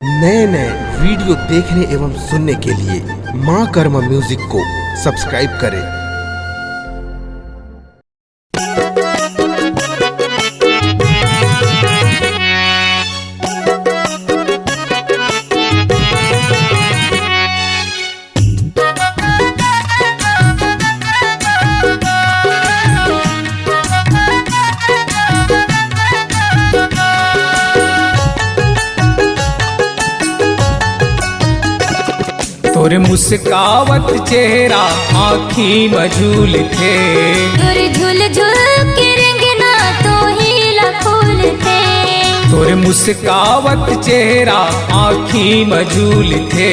नए नए वीडियो देखने एवं सुनने के लिए माँ कर्मा म्यूजिक को सब्सक्राइब करें। तोर मुस्कावत चेहरा आँखी मझूल थे, तोर झुल झुल के रंगना तो हीला फूल थे। तोर मुस्कावत चेहरा आँखी मझूल थे,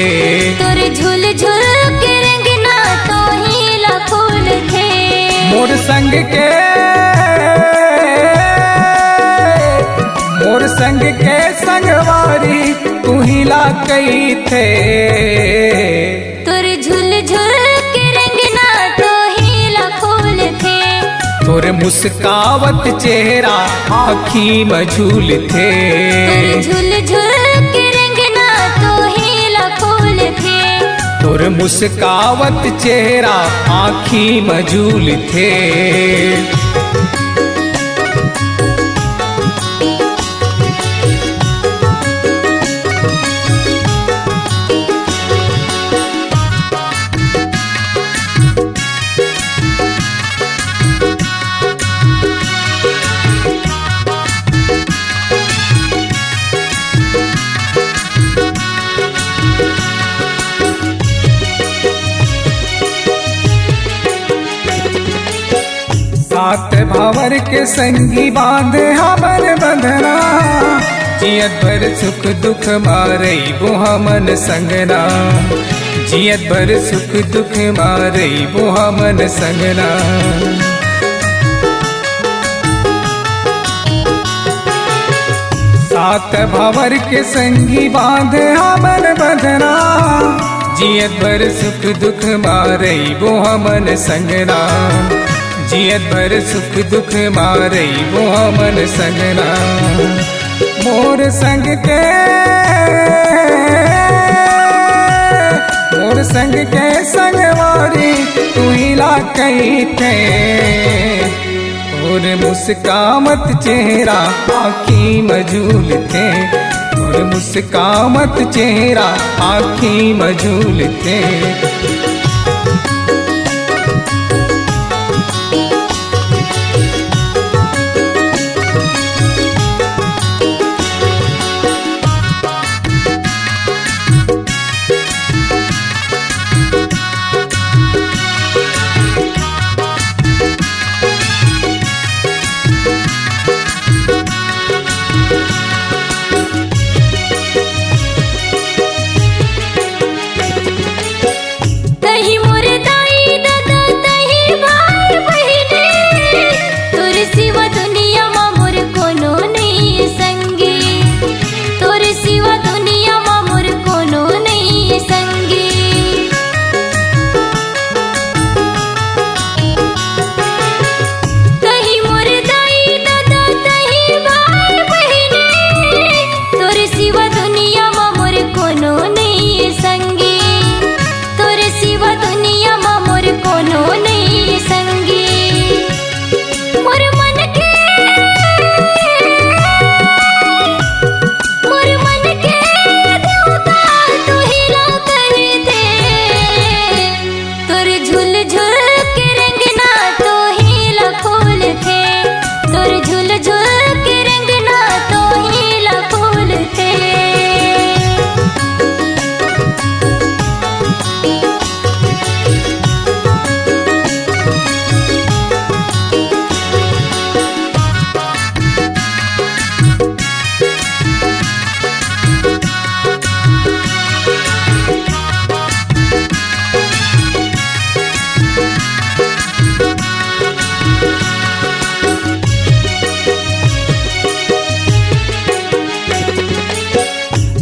तोर झुल झुल के रंगना तो हीला फूल थे। मोर संग के संगवारी तू हिला कई थे। तोर झुल झुल के रंगना तो हीला फूल थे। तोर मुस्कावत चेहरा आँखी मझूल थे, तोर झुल झुल के रंगना तो हीला फूल थे। तोर मुस्कावत चेहरा आँखी मझूल थे। सात भावर के संगी बांधे हमन बंधना, जियत भर सुख दुख मारई वो हमन संगना। जियत भर सुख दुख मारई वो हमन संगना। सात भावर के संगी बांधे हमन बंधना, जियत भर सुख दुख मारई वो हमन संगना। जियत भर सुख दुख मारई वो हमन संगना। मोर संग के संगवारी तू हिला कई थे। और मुस्कामत चेहरा आँखी मझूल थे, और मुस्कामत चेहरा आँखी मझूल थे।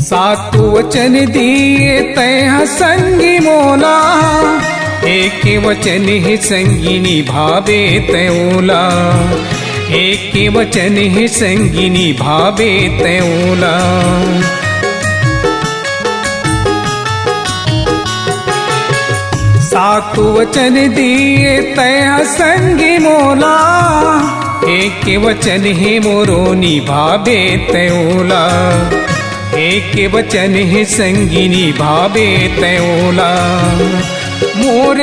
सात वचन दिए तय संगी मोला, एक वचन ही संगी निभावे तयोला। एक वचन ही संगी निभावे तयोला। तू वचन दिए तय संगी मोला, एक वचन है मोरो निभावे तयोला, एक वचन है संगी निभावे तयोला। मोर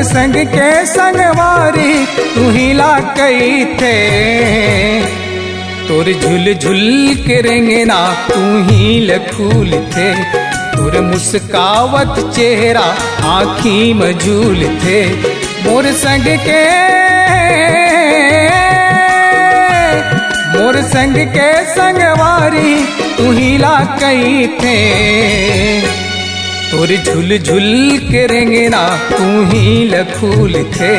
संग के संगवारी तू ही ला कई थे, तोर झुल झुल के रेंगना तू ही लखूल थे, तोर मुस्कावत चेहरा आँखी मजूल थे। मोर संग के संगवारी तू ही ला कई थे, तोर झुल झुल के रेंगना तू ही लखूल थे,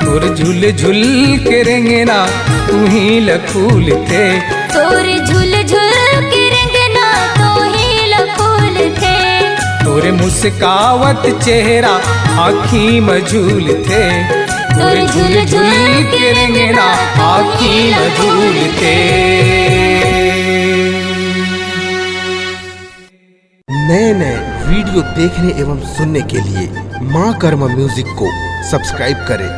तोर झुल झुल के रेंगना तू ही लखूल थे। तोर झुल झुल के रेंगना तू ही लखूल थे, तोर मुस्कावत चेहरा आँखी मजूल थे, तोर झुल झुल के रेंगना आँखी मजूल थे। नए नए वीडियो देखने एवं सुनने के लिए माँ कर्मा म्यूजिक को सब्सक्राइब करें।